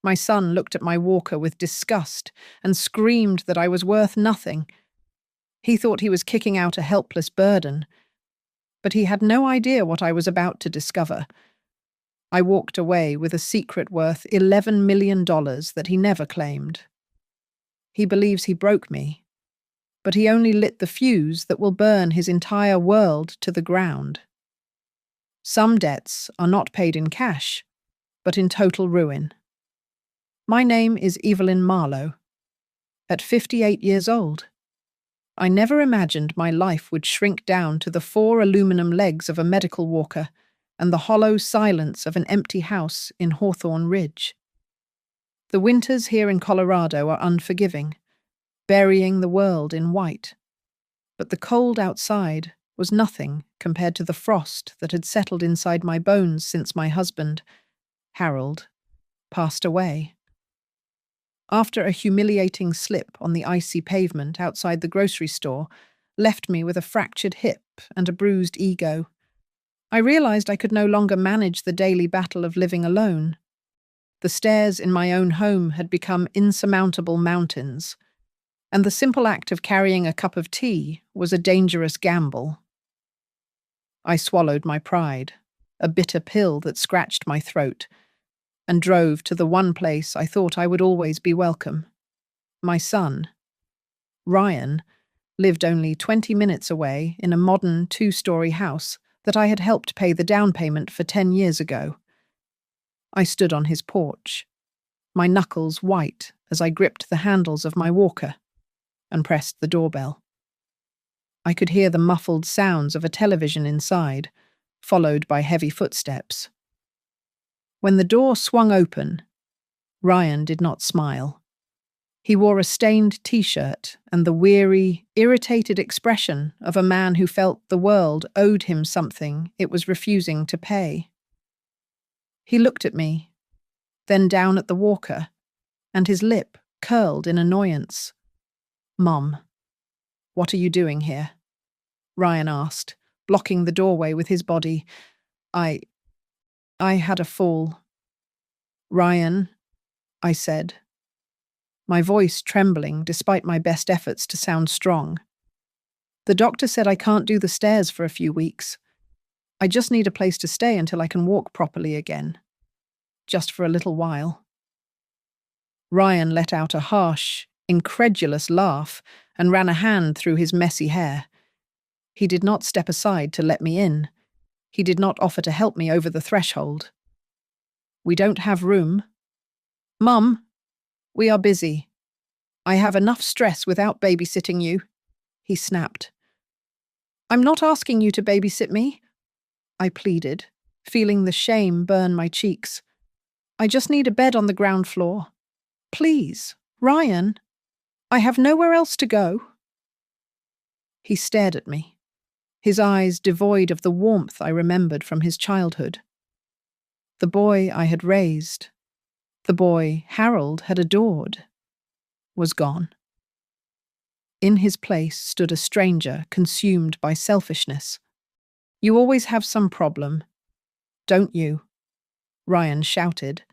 My son looked at my walker with disgust and screamed that I was worth nothing. He thought he was kicking out a helpless burden, but he had no idea what I was about to discover. I walked away with a secret worth $11 million that he never claimed. He believes he broke me, but he only lit the fuse that will burn his entire world to the ground. Some debts are not paid in cash, but in total ruin. My name is Evelyn Marlowe. At 58 years old, I never imagined my life would shrink down to the 4 aluminum legs of a medical walker and the hollow silence of an empty house in Hawthorne Ridge. The winters here in Colorado are unforgiving, burying the world in white. But the cold outside was nothing compared to the frost that had settled inside my bones since my husband, Harold, passed away. After a humiliating slip on the icy pavement outside the grocery store left me with a fractured hip and a bruised ego, I realized I could no longer manage the daily battle of living alone. The stairs in my own home had become insurmountable mountains, and the simple act of carrying a cup of tea was a dangerous gamble. I swallowed my pride, a bitter pill that scratched my throat, and drove to the one place I thought I would always be welcome. My son, Ryan, lived only 20 minutes away in a modern 2-story house that I had helped pay the down payment for 10 years ago. I stood on his porch, my knuckles white as I gripped the handles of my walker and pressed the doorbell. I could hear the muffled sounds of a television inside, followed by heavy footsteps. When the door swung open, Ryan did not smile. He wore a stained t-shirt and the weary, irritated expression of a man who felt the world owed him something it was refusing to pay. He looked at me, then down at the walker, and his lip curled in annoyance. "Mom, what are you doing here?" Ryan asked, blocking the doorway with his body. I had a fall." "Ryan," I said, my voice trembling despite my best efforts to sound strong. "The doctor said I can't do the stairs for a few weeks. I just need a place to stay until I can walk properly again. Just for a little while." Ryan let out a harsh, incredulous laugh and ran a hand through his messy hair. He did not step aside to let me in. He did not offer to help me over the threshold. "We don't have room." "Mum, we are busy. I have enough stress without babysitting you," he snapped. "I'm not asking you to babysit me," I pleaded, feeling the shame burn my cheeks. "I just need a bed on the ground floor. Please, Ryan, I have nowhere else to go." He stared at me, his eyes devoid of the warmth I remembered from his childhood. The boy I had raised, the boy Harold had adored, was gone. In his place stood a stranger consumed by selfishness. "You always have some problem, don't you?" Ryan shouted,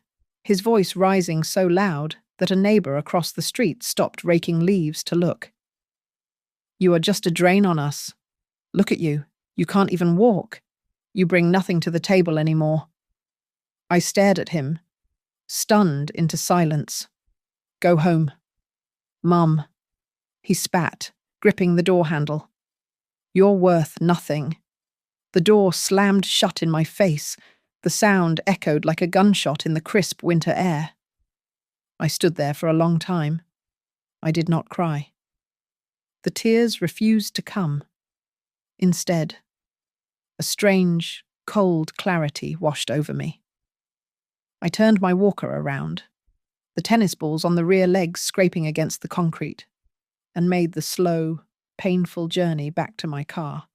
his voice rising so loud that a neighbor across the street stopped raking leaves to look. "You are just a drain on us. Look at you. You can't even walk. You bring nothing to the table anymore." I stared at him, stunned into silence. "Go home." "Mum," he spat, gripping the door handle. "You're worth nothing." The door slammed shut in my face. The sound echoed like a gunshot in the crisp winter air. I stood there for a long time. I did not cry. The tears refused to come. Instead, a strange, cold clarity washed over me. I turned my walker around, the tennis balls on the rear legs scraping against the concrete, and made the slow, painful journey back to my car.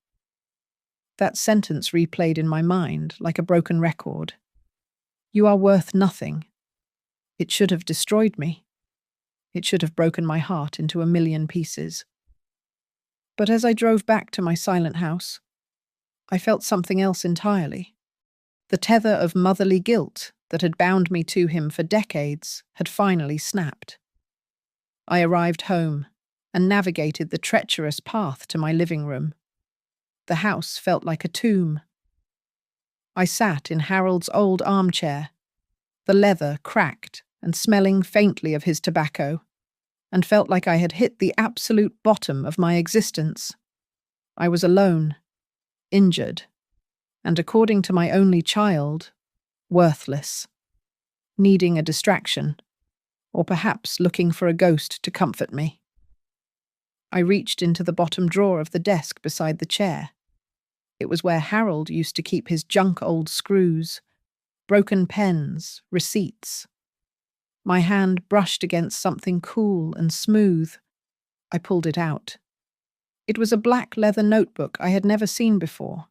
That sentence replayed in my mind like a broken record. "You are worth nothing." It should have destroyed me. It should have broken my heart into a million pieces. But as I drove back to my silent house, I felt something else entirely. The tether of motherly guilt that had bound me to him for decades had finally snapped. I arrived home and navigated the treacherous path to my living room. The house felt like a tomb. I sat in Harold's old armchair, the leather cracked and smelling faintly of his tobacco, and felt like I had hit the absolute bottom of my existence. I was alone, injured, and according to my only child, worthless, needing a distraction, or perhaps looking for a ghost to comfort me. I reached into the bottom drawer of the desk beside the chair. It was where Harold used to keep his junk old screws, broken pens, receipts. My hand brushed against something cool and smooth. I pulled it out. It was a black leather notebook I had never seen before.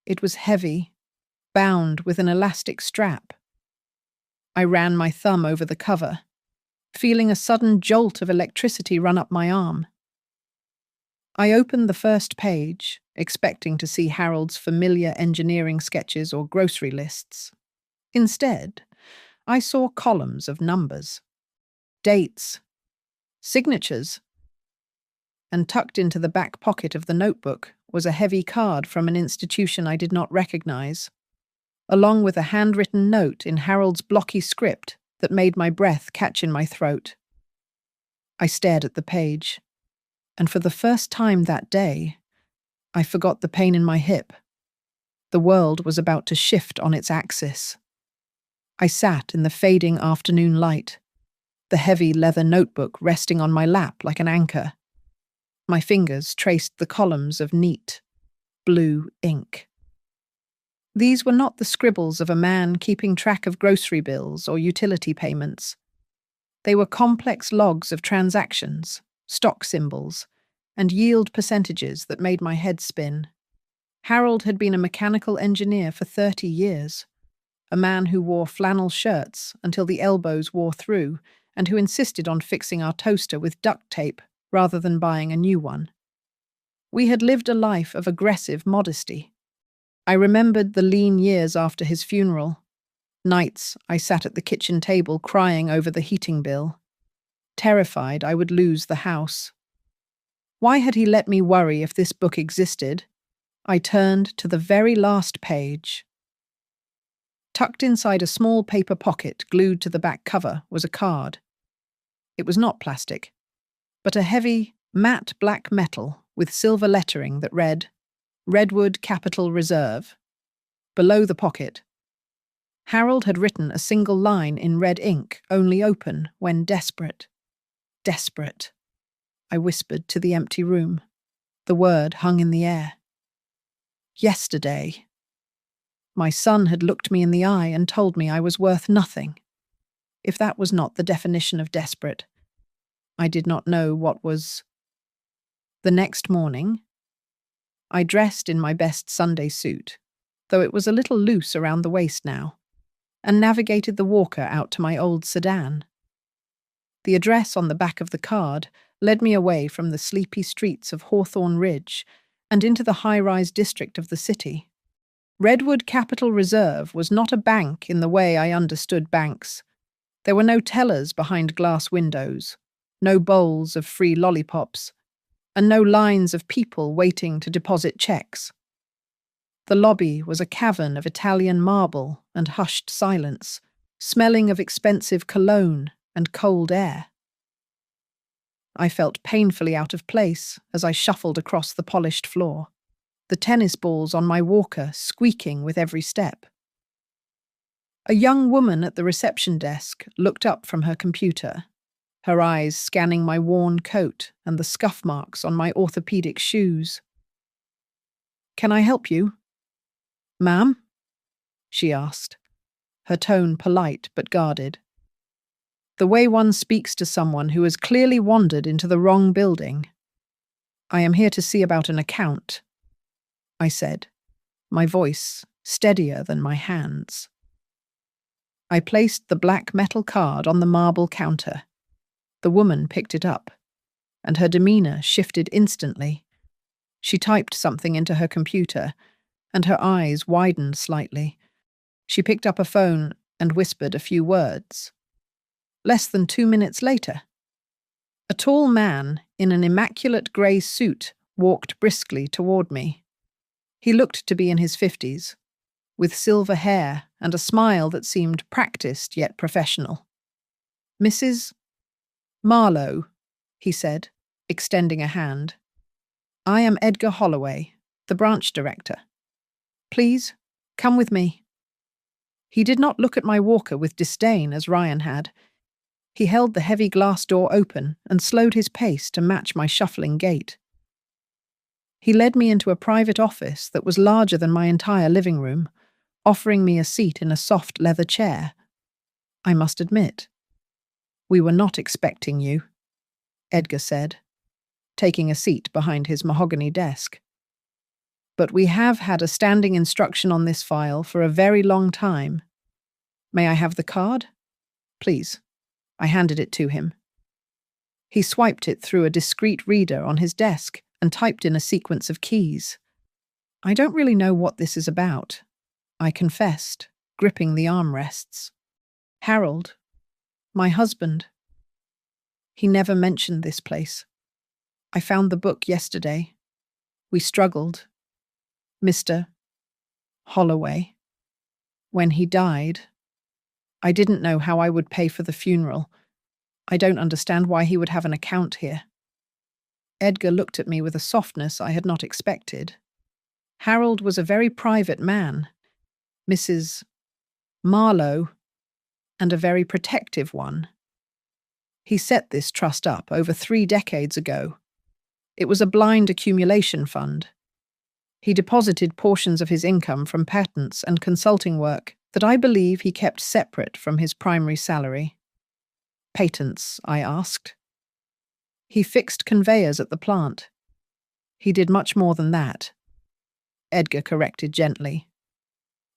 It was heavy, bound with an elastic strap. I ran my thumb over the cover, feeling a sudden jolt of electricity run up my arm. I opened the first page, expecting to see Harold's familiar engineering sketches or grocery lists. Instead, I saw columns of numbers, dates, signatures, and tucked into the back pocket of the notebook was a heavy card from an institution I did not recognize, along with a handwritten note in Harold's blocky script that made my breath catch in my throat. I stared at the page, and for the first time that day, I forgot the pain in my hip. The world was about to shift on its axis. I sat in the fading afternoon light, the heavy leather notebook resting on my lap like an anchor. My fingers traced the columns of neat, blue ink. These were not the scribbles of a man keeping track of grocery bills or utility payments. They were complex logs of transactions, stock symbols, and yield percentages that made my head spin. Harold had been a mechanical engineer for 30 years, a man who wore flannel shirts until the elbows wore through and who insisted on fixing our toaster with duct tape rather than buying a new one. We had lived a life of aggressive modesty. I remembered the lean years after his funeral. Nights I sat at the kitchen table crying over the heating bill, terrified I would lose the house. Why had he let me worry if this book existed? I turned to the very last page. Tucked inside a small paper pocket glued to the back cover was a card. It was not plastic, but a heavy, matte black metal with silver lettering that read, Redwood Capital Reserve. Below the pocket, Harold had written a single line in red ink, only open when desperate. Desperate, I whispered to the empty room. The word hung in the air. Yesterday. My son had looked me in the eye and told me I was worth nothing. If that was not the definition of desperate, I did not know what was. The next morning, I dressed in my best Sunday suit, though it was a little loose around the waist now, and navigated the walker out to my old sedan. The address on the back of the card led me away from the sleepy streets of Hawthorne Ridge and into the high-rise district of the city. Redwood Capital Reserve was not a bank in the way I understood banks. There were no tellers behind glass windows, no bowls of free lollipops, and no lines of people waiting to deposit checks. The lobby was a cavern of Italian marble and hushed silence, smelling of expensive cologne and cold air. I felt painfully out of place as I shuffled across the polished floor, the tennis balls on my walker squeaking with every step. A young woman at the reception desk looked up from her computer, her eyes scanning my worn coat and the scuff marks on my orthopedic shoes. "Can I help you?" "Ma'am?" she asked, her tone polite but guarded. The way one speaks to someone who has clearly wandered into the wrong building. "I am here to see about an account," I said, my voice steadier than my hands. I placed the black metal card on the marble counter. The woman picked it up, and her demeanor shifted instantly. She typed something into her computer, and her eyes widened slightly. She picked up a phone and whispered a few words. Less than 2 minutes later, a tall man in an immaculate grey suit walked briskly toward me. He looked to be in his 50s, with silver hair and a smile that seemed practiced yet professional. "Mrs. Marlowe," he said, extending a hand. "I am Edgar Holloway, the branch director. Please, come with me." He did not look at my walker with disdain as Ryan had. He held the heavy glass door open and slowed his pace to match my shuffling gait. He led me into a private office that was larger than my entire living room, offering me a seat in a soft leather chair. "I must admit, we were not expecting you," Edgar said, taking a seat behind his mahogany desk. "But we have had a standing instruction on this file for a very long time. May I have the card? Please." I handed it to him. He swiped it through a discreet reader on his desk and typed in a sequence of keys. "I don't really know what this is about," I confessed, gripping the armrests. "Harold, my husband. He never mentioned this place. I found the book yesterday. We struggled. Mr. Holloway. When he died, I didn't know how I would pay for the funeral. I don't understand why he would have an account here." Edgar looked at me with a softness I had not expected. Harold was a very private man, Mrs. Marlowe, and a very protective one. He set this trust up over 3 decades ago. It was a blind accumulation fund. He deposited portions of his income from patents and consulting work that I believe he kept separate from his primary salary. "Patents?" I asked. "He fixed conveyors at the plant. He did much more than that," Edgar corrected gently.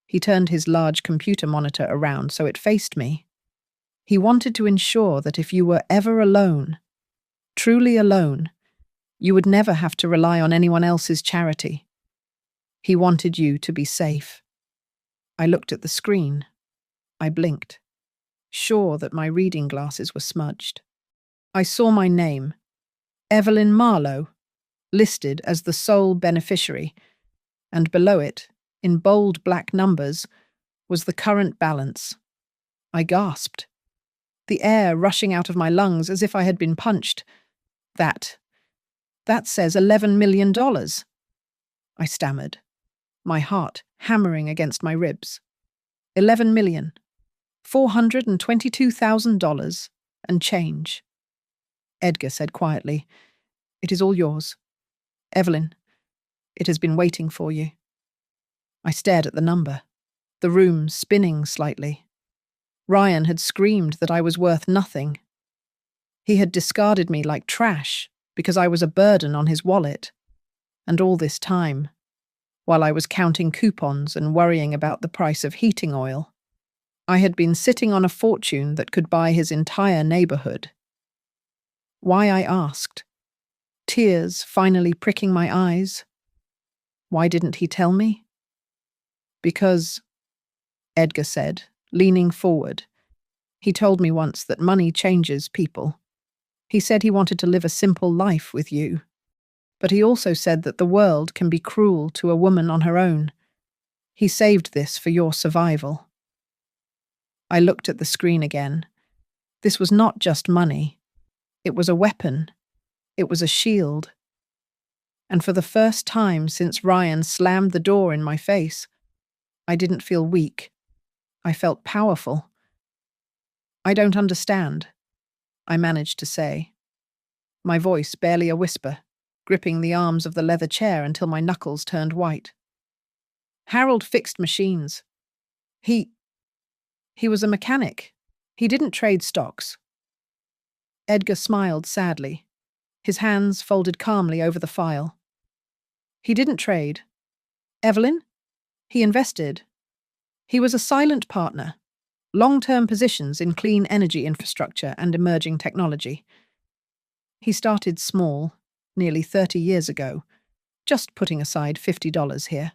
He turned his large computer monitor around so it faced me. He wanted to ensure that if you were ever alone, truly alone, you would never have to rely on anyone else's charity. He wanted you to be safe. I looked at the screen. I blinked, sure that my reading glasses were smudged. I saw my name, Evelyn Marlowe, listed as the sole beneficiary, and below it, in bold black numbers, was the current balance. I gasped, the air rushing out of my lungs as if I had been punched. That says $11 million. I stammered, my heart hammering against my ribs. $11,422,000 and change. Edgar said quietly, "It is all yours. Evelyn, it has been waiting for you." I stared at the number, the room spinning slightly. Ryan had screamed that I was worth nothing. He had discarded me like trash because I was a burden on his wallet. And all this time, while I was counting coupons and worrying about the price of heating oil, I had been sitting on a fortune that could buy his entire neighborhood. Why, I asked, tears finally pricking my eyes. Why didn't he tell me? "Because," Edgar said, leaning forward, "he told me once that money changes people. He said he wanted to live a simple life with you. But he also said that the world can be cruel to a woman on her own. He saved this for your survival." I looked at the screen again. This was not just money. It was a weapon. It was a shield. And for the first time since Ryan slammed the door in my face, I didn't feel weak. I felt powerful. "I don't understand," I managed to say, my voice barely a whisper, gripping the arms of the leather chair until my knuckles turned white. "Harold fixed machines. He was a mechanic. He didn't trade stocks." Edgar smiled sadly, his hands folded calmly over the file. "He didn't trade. Evelyn? He invested. He was a silent partner, long-term positions in clean energy infrastructure and emerging technology. He started small, nearly 30 years ago, just putting aside $50 here,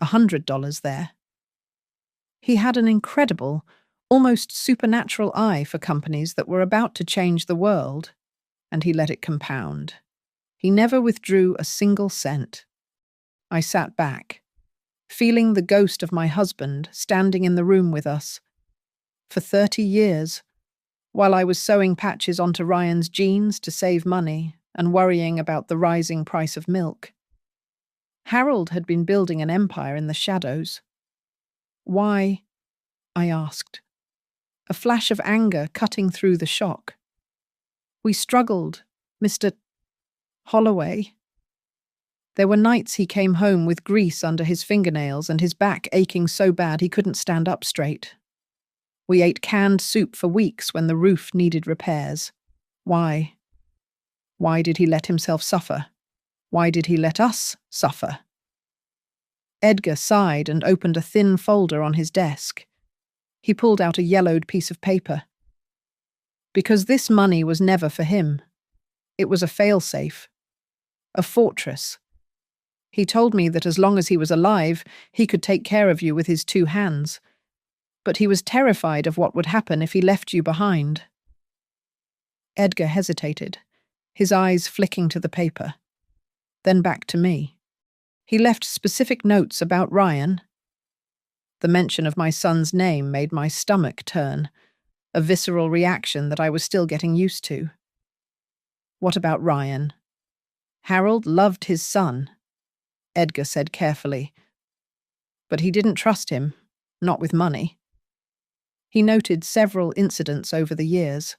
$100 there. He had an incredible almost supernatural eye for companies that were about to change the world, and he let it compound. He never withdrew a single cent. I sat back, feeling the ghost of my husband standing in the room with us. For 30 years, while I was sewing patches onto Ryan's jeans to save money and worrying about the rising price of milk, Harold had been building an empire in the shadows. Why? I asked, a flash of anger cutting through the shock. We struggled, Mr. Holloway. There were nights he came home with grease under his fingernails and his back aching so bad he couldn't stand up straight. We ate canned soup for weeks when the roof needed repairs. Why? Why did he let himself suffer? Why did he let us suffer? Edgar sighed and opened a thin folder on his desk. He pulled out a yellowed piece of paper. Because this money was never for him. It was a failsafe. A fortress. He told me that as long as he was alive, he could take care of you with his 2 hands. But he was terrified of what would happen if he left you behind. Edgar hesitated, his eyes flicking to the paper, then back to me. He left specific notes about Ryan. The mention of my son's name made my stomach turn, a visceral reaction that I was still getting used to. What about Ryan? Harold loved his son, Edgar said carefully. But he didn't trust him, not with money. He noted several incidents over the years.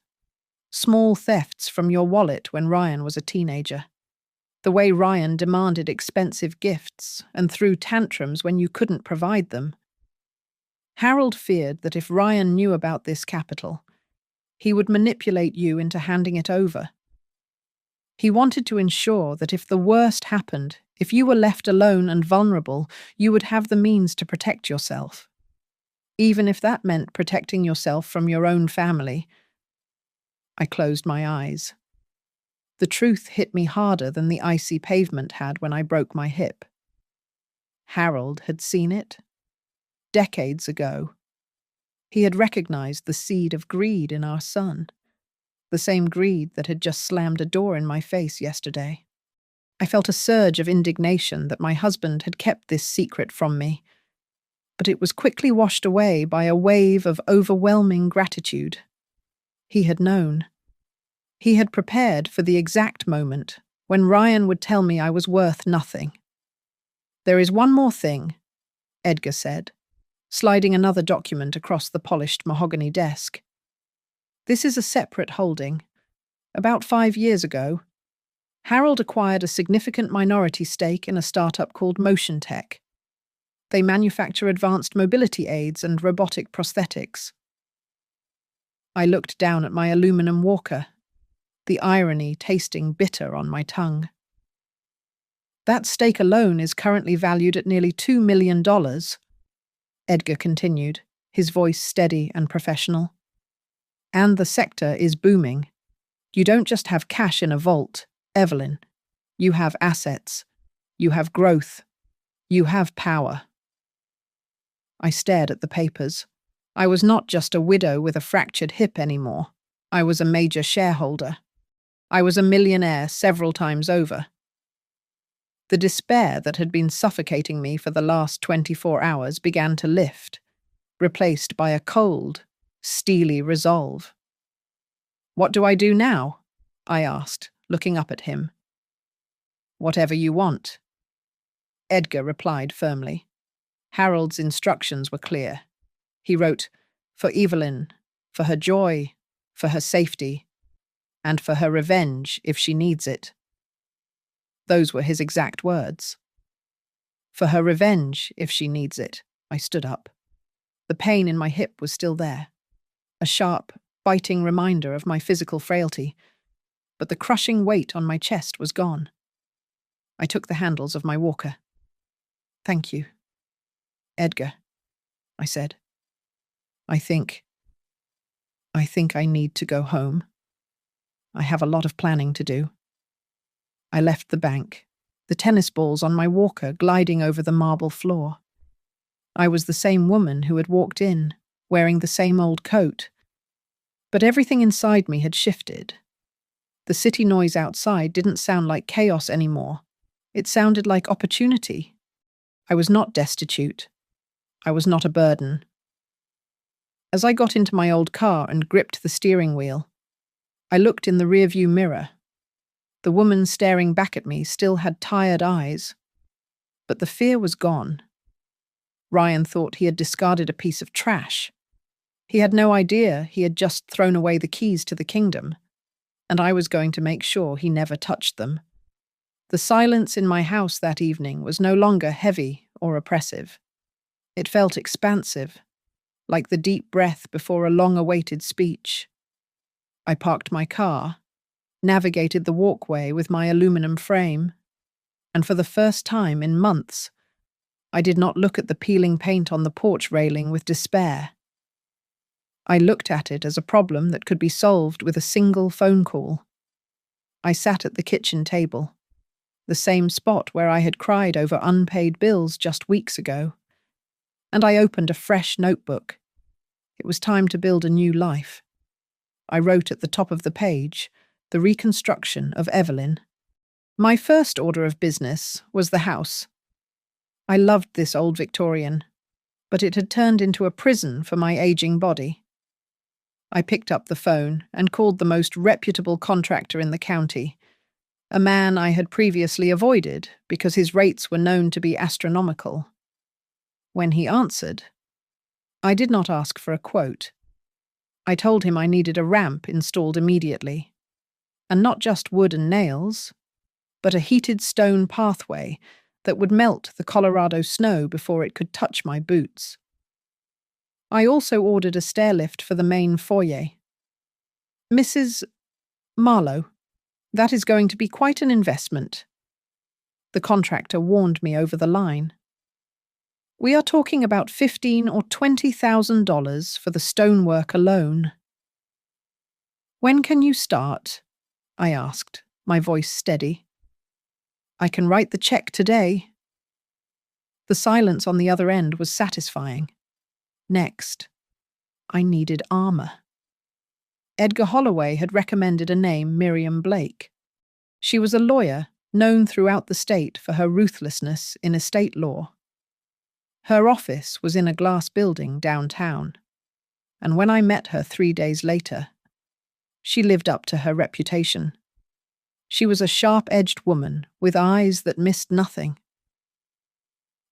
Small thefts from your wallet when Ryan was a teenager. The way Ryan demanded expensive gifts and threw tantrums when you couldn't provide them. Harold feared that if Ryan knew about this capital, he would manipulate you into handing it over. He wanted to ensure that if the worst happened, if you were left alone and vulnerable, you would have the means to protect yourself. Even if that meant protecting yourself from your own family. I closed my eyes. The truth hit me harder than the icy pavement had when I broke my hip. Harold had seen it. Decades ago. He had recognized the seed of greed in our son. The same greed that had just slammed a door in my face yesterday. I felt a surge of indignation that my husband had kept this secret from me. But it was quickly washed away by a wave of overwhelming gratitude. He had known. He had prepared for the exact moment when Ryan would tell me I was worth nothing. There is one more thing, Edgar said, sliding another document across the polished mahogany desk. This is a separate holding. About 5 years ago, Harold acquired a significant minority stake in a startup called Motion Tech. They manufacture advanced mobility aids and robotic prosthetics. I looked down at my aluminum walker, the irony tasting bitter on my tongue. That stake alone is currently valued at nearly $2 million, Edgar continued, his voice steady and professional. And the sector is booming. You don't just have cash in a vault, Evelyn. You have assets. You have growth. You have power. I stared at the papers. I was not just a widow with a fractured hip anymore. I was a major shareholder. I was a millionaire several times over. The despair that had been suffocating me for the last 24 hours began to lift, replaced by a cold, steely resolve. What do I do now? I asked, looking up at him. Whatever you want. Edgar replied firmly. Harold's instructions were clear. He wrote, for Evelyn, for her joy, for her safety, and for her revenge if she needs it. Those were his exact words. For her revenge if she needs it. I stood up. The pain in my hip was still there, a sharp, biting reminder of my physical frailty, but the crushing weight on my chest was gone. I took the handles of my walker. Thank you. Edgar, I said. I think I need to go home. I have a lot of planning to do. I left the bank, the tennis balls on my walker gliding over the marble floor. I was the same woman who had walked in, wearing the same old coat. But everything inside me had shifted. The city noise outside didn't sound like chaos anymore. It sounded like opportunity. I was not destitute. I was not a burden. As I got into my old car and gripped the steering wheel, I looked in the rearview mirror. The woman staring back at me still had tired eyes, but the fear was gone. Ryan thought he had discarded a piece of trash. He had no idea he had just thrown away the keys to the kingdom, and I was going to make sure he never touched them. The silence in my house that evening was no longer heavy or oppressive. It felt expansive, like the deep breath before a long-awaited speech. I parked my car, navigated the walkway with my aluminum frame, and for the first time in months, I did not look at the peeling paint on the porch railing with despair. I looked at it as a problem that could be solved with a single phone call. I sat at the kitchen table, the same spot where I had cried over unpaid bills just weeks ago, and I opened a fresh notebook. It was time to build a new life. I wrote at the top of the page, "The reconstruction of Evelyn." My first order of business was the house. I loved this old Victorian, but it had turned into a prison for my aging body. I picked up the phone and called the most reputable contractor in the county, a man I had previously avoided because his rates were known to be astronomical. When he answered, I did not ask for a quote. I told him I needed a ramp installed immediately, and not just wood and nails, but a heated stone pathway that would melt the Colorado snow before it could touch my boots. I also ordered a stair lift for the main foyer. "Mrs. Marlowe, that is going to be quite an investment." The contractor warned me over the line. "We are talking about $15,000 or $20,000 for the stonework alone." "When can you start?" I asked, my voice steady. "I can write the check today." The silence on the other end was satisfying. Next, I needed armor. Edgar Holloway had recommended a name, Miriam Blake. She was a lawyer known throughout the state for her ruthlessness in estate law. Her office was in a glass building downtown, and when I met her 3 days later, she lived up to her reputation. She was a sharp-edged woman with eyes that missed nothing.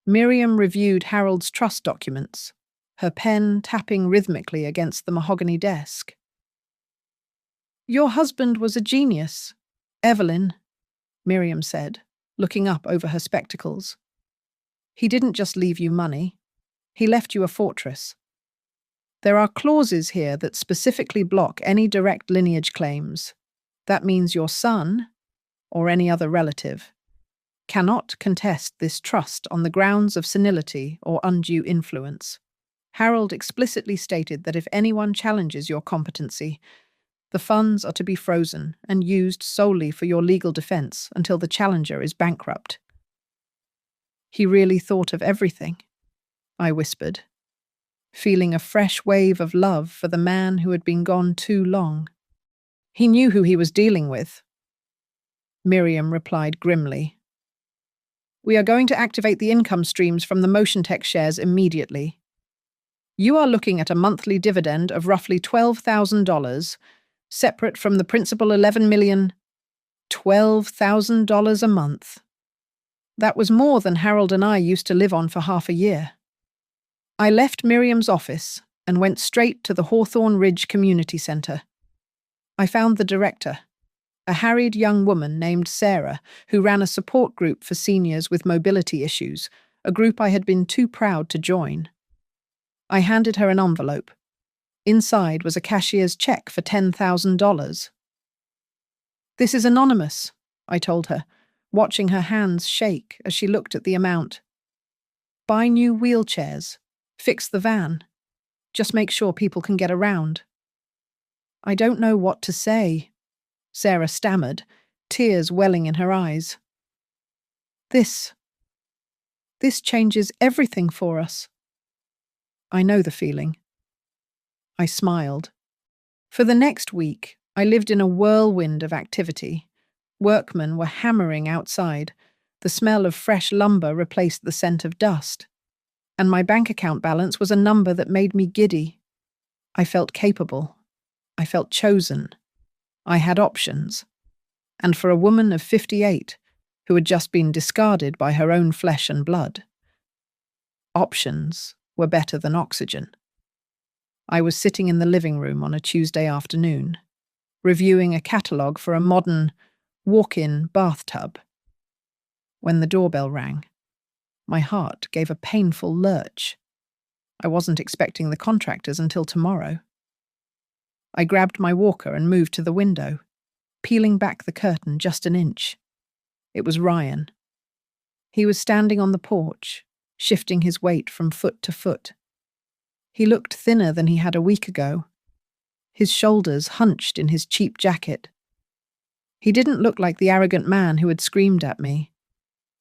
Miriam reviewed Harold's trust documents, her pen tapping rhythmically against the mahogany desk. "Your husband was a genius, Evelyn," Miriam said, looking up over her spectacles. "He didn't just leave you money. He left you a fortress. There are clauses here that specifically block any direct lineage claims. That means your son, or any other relative, cannot contest this trust on the grounds of senility or undue influence. Harold explicitly stated that if anyone challenges your competency, the funds are to be frozen and used solely for your legal defense until the challenger is bankrupt." "He really thought of everything," I whispered, feeling a fresh wave of love for the man who had been gone too long. "He knew who he was dealing with." Miriam replied grimly, "We are going to activate the income streams from the Motion Tech shares immediately. You are looking at a monthly dividend of roughly $12,000, separate from the principal $11 million. $12,000 a month. That was more than Harold and I used to live on for half a year." I left Miriam's office and went straight to the Hawthorne Ridge Community Center. I found the director, a harried young woman named Sarah, who ran a support group for seniors with mobility issues, a group I had been too proud to join. I handed her an envelope. Inside was a cashier's check for $10,000. "This is anonymous," I told her, watching her hands shake as she looked at the amount. "Buy new wheelchairs. Fix the van. Just make sure people can get around." "I don't know what to say," Sarah stammered, tears welling in her eyes. This changes everything for us." "I know the feeling. I smiled. For the next week, I lived in a whirlwind of activity. Workmen were hammering outside. The smell of fresh lumber replaced the scent of dust. And my bank account balance was a number that made me giddy. I felt capable. I felt chosen. I had options. And for a woman of 58, who had just been discarded by her own flesh and blood, options were better than oxygen. I was sitting in the living room on a Tuesday afternoon, reviewing a catalogue for a modern, walk-in bathtub. When the doorbell rang, my heart gave a painful lurch. I wasn't expecting the contractors until tomorrow. I grabbed my walker and moved to the window, peeling back the curtain just an inch. It was Ryan. He was standing on the porch, shifting his weight from foot to foot. He looked thinner than he had a week ago, his shoulders hunched in his cheap jacket. He didn't look like the arrogant man who had screamed at me.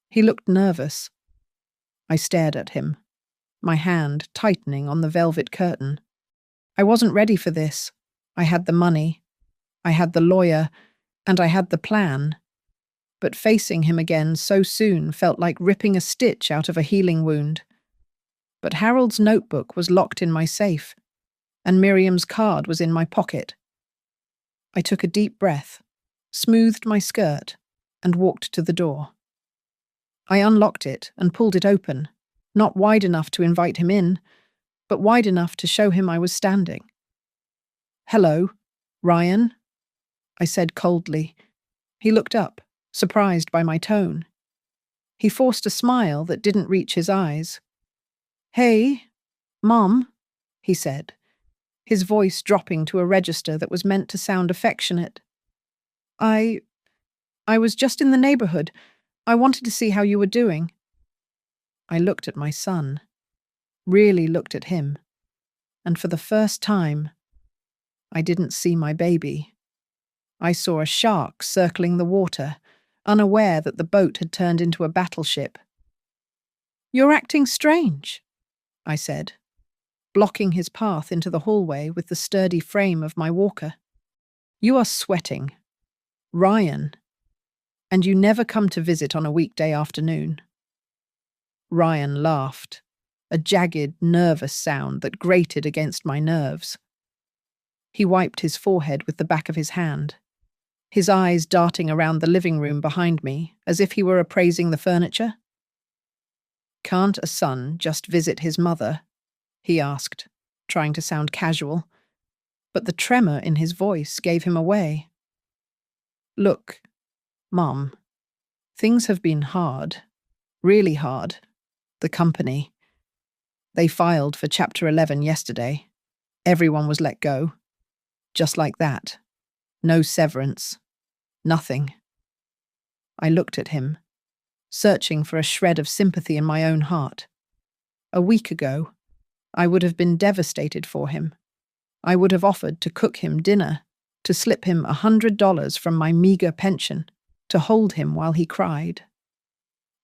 He looked nervous. I stared at him, my hand tightening on the velvet curtain. I wasn't ready for this. I had the money, I had the lawyer, and I had the plan. But facing him again so soon felt like ripping a stitch out of a healing wound. But Harold's notebook was locked in my safe, and Miriam's card was in my pocket. I took a deep breath, smoothed my skirt, and walked to the door. I unlocked it and pulled it open, not wide enough to invite him in, but wide enough to show him I was standing. "Hello, Ryan," I said coldly. He looked up, surprised by my tone. He forced a smile that didn't reach his eyes. "Hey, Mom," he said, his voice dropping to a register that was meant to sound affectionate. I was just in the neighborhood. I wanted to see how you were doing." I looked at my son, really looked at him, and for the first time, I didn't see my baby. I saw a shark circling the water, unaware that the boat had turned into a battleship. "You're acting strange," I said, blocking his path into the hallway with the sturdy frame of my walker. "You are sweating. Ryan. And you never come to visit on a weekday afternoon." Ryan laughed, a jagged, nervous sound that grated against my nerves. He wiped his forehead with the back of his hand, his eyes darting around the living room behind me as if he were appraising the furniture. "Can't a son just visit his mother?" he asked, trying to sound casual, but the tremor in his voice gave him away. "Look, Mom, things have been hard, really hard. The company. They filed for Chapter 11 yesterday. Everyone was let go. Just like that. No severance. Nothing." I looked at him, searching for a shred of sympathy in my own heart. A week ago, I would have been devastated for him. I would have offered to cook him dinner, to slip him $100 from my meager pension, to hold him while he cried.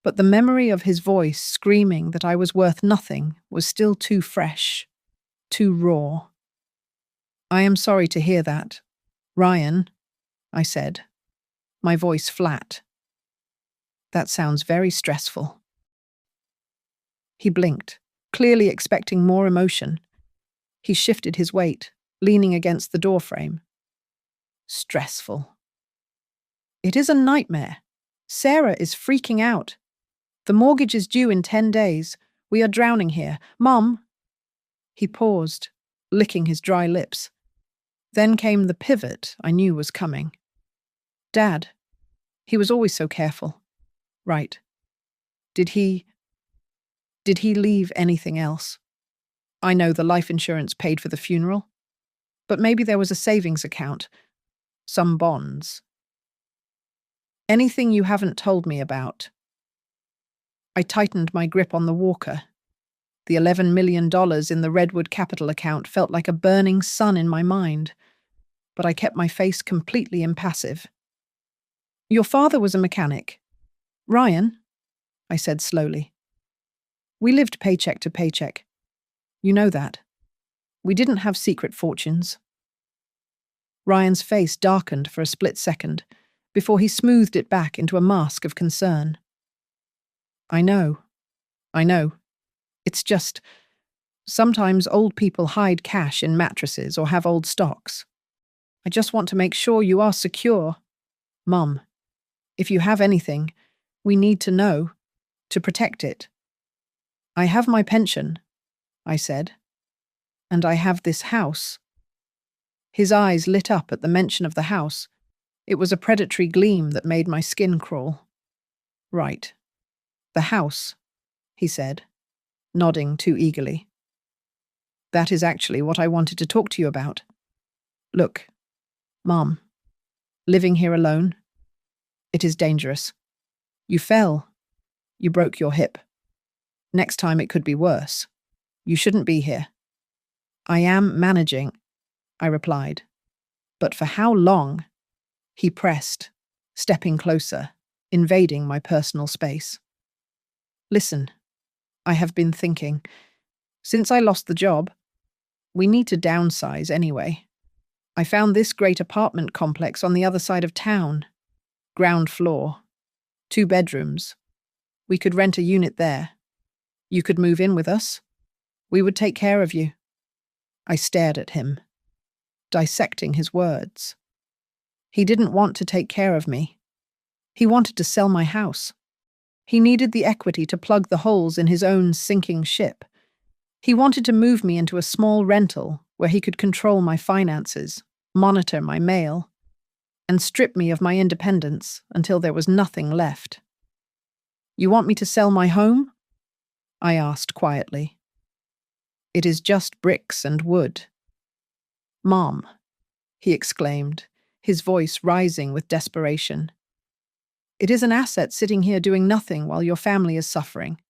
But the memory of his voice screaming that I was worth nothing was still too fresh, too raw. "I am sorry to hear that, Ryan," I said, my voice flat. "That sounds very stressful." He blinked, clearly expecting more emotion. He shifted his weight, leaning against the doorframe. "Stressful. It is a nightmare. Sarah is freaking out. The mortgage is due in 10 days. We are drowning here. Mom." He paused, licking his dry lips. Then came the pivot I knew was coming. "Dad. He was always so careful. Right. Did he leave anything else? I know the life insurance paid for the funeral, but maybe there was a savings account, some bonds. Anything you haven't told me about." I tightened my grip on the walker. The $11 million in the Redwood Capital account felt like a burning sun in my mind, but I kept my face completely impassive. "Your father was a mechanic. Ryan," I said slowly. "We lived paycheck to paycheck. You know that. We didn't have secret fortunes. Ryan's face darkened for a split second before he smoothed it back into a mask of concern. I know. It's just, sometimes old people hide cash in mattresses or have old stocks. I just want to make sure you are secure. Mum, if you have anything, we need to know, to protect it. I have my pension, I said, and I have this house. His eyes lit up at the mention of the house. It was a predatory gleam that made my skin crawl. Right. The house, he said, nodding too eagerly. That is actually what I wanted to talk to you about. Look, Mom, living here alone, it is dangerous. You fell. You broke your hip. Next time it could be worse. You shouldn't be here. I am managing, I replied. But for how long? He pressed, stepping closer, invading my personal space. Listen, I have been thinking. Since I lost the job, we need to downsize anyway. I found this great apartment complex on the other side of town. Ground floor. 2 bedrooms. We could rent a unit there. You could move in with us. We would take care of you. I stared at him, dissecting his words. He didn't want to take care of me. He wanted to sell my house. He needed the equity to plug the holes in his own sinking ship. He wanted to move me into a small rental where he could control my finances, monitor my mail, and strip me of my independence until there was nothing left. You want me to sell my home? I asked quietly. It is just bricks and wood. Mom, he exclaimed, his voice rising with desperation. It is an asset sitting here doing nothing while your family is suffering.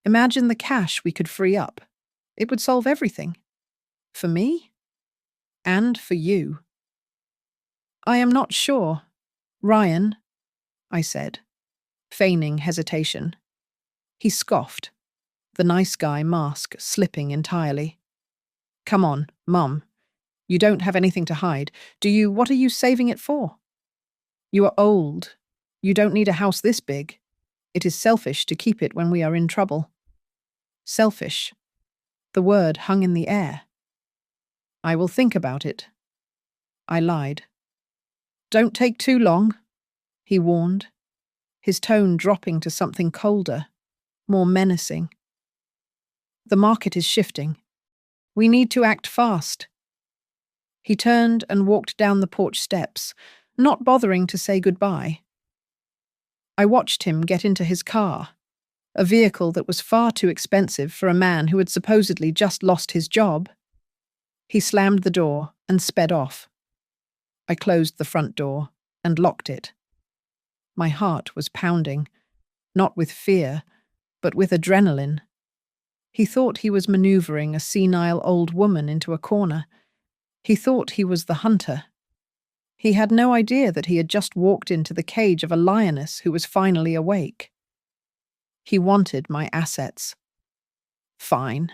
Imagine the cash we could free up. It would solve everything. For me? And for you. I am not sure. Ryan, I said, feigning hesitation. He scoffed, the nice guy mask slipping entirely. Come on, Mum. You don't have anything to hide. What are you saving it for? You are old. You don't need a house this big. It is selfish to keep it when we are in trouble. Selfish. The word hung in the air. I will think about it. I lied. Don't take too long, he warned, his tone dropping to something colder, more menacing. The market is shifting. We need to act fast. He turned and walked down the porch steps, not bothering to say goodbye. I watched him get into his car, a vehicle that was far too expensive for a man who had supposedly just lost his job. He slammed the door and sped off. I closed the front door and locked it. My heart was pounding, not with fear, but with adrenaline. He thought he was maneuvering a senile old woman into a corner. He thought he was the hunter. He had no idea that he had just walked into the cage of a lioness who was finally awake. He wanted my assets. Fine.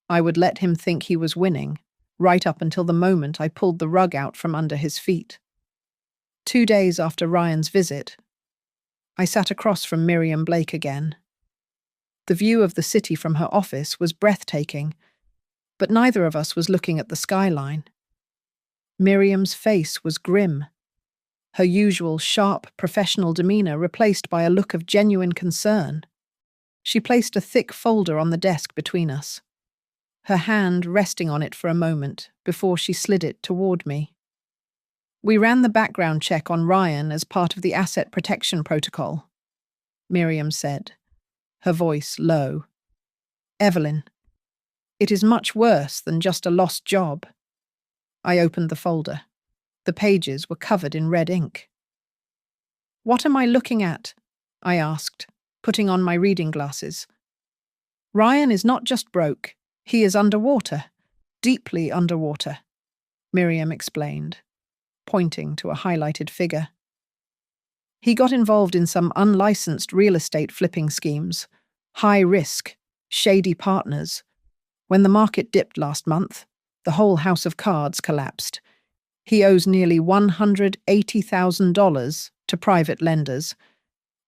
I would let him think he was winning, right up until the moment I pulled the rug out from under his feet. 2 days after Ryan's visit, I sat across from Miriam Blake again. The view of the city from her office was breathtaking, but neither of us was looking at the skyline. Miriam's face was grim, her usual sharp professional demeanor replaced by a look of genuine concern. She placed a thick folder on the desk between us, her hand resting on it for a moment before she slid it toward me. We ran the background check on Ryan as part of the asset protection protocol, Miriam said, her voice low. Evelyn, it is much worse than just a lost job. I opened the folder. The pages were covered in red ink. What am I looking at? I asked, putting on my reading glasses. Ryan is not just broke, he is underwater, deeply underwater, Miriam explained, pointing to a highlighted figure. He got involved in some unlicensed real estate flipping schemes, high risk, shady partners, When the market dipped last month, the whole house of cards collapsed. He owes nearly $180,000 to private lenders,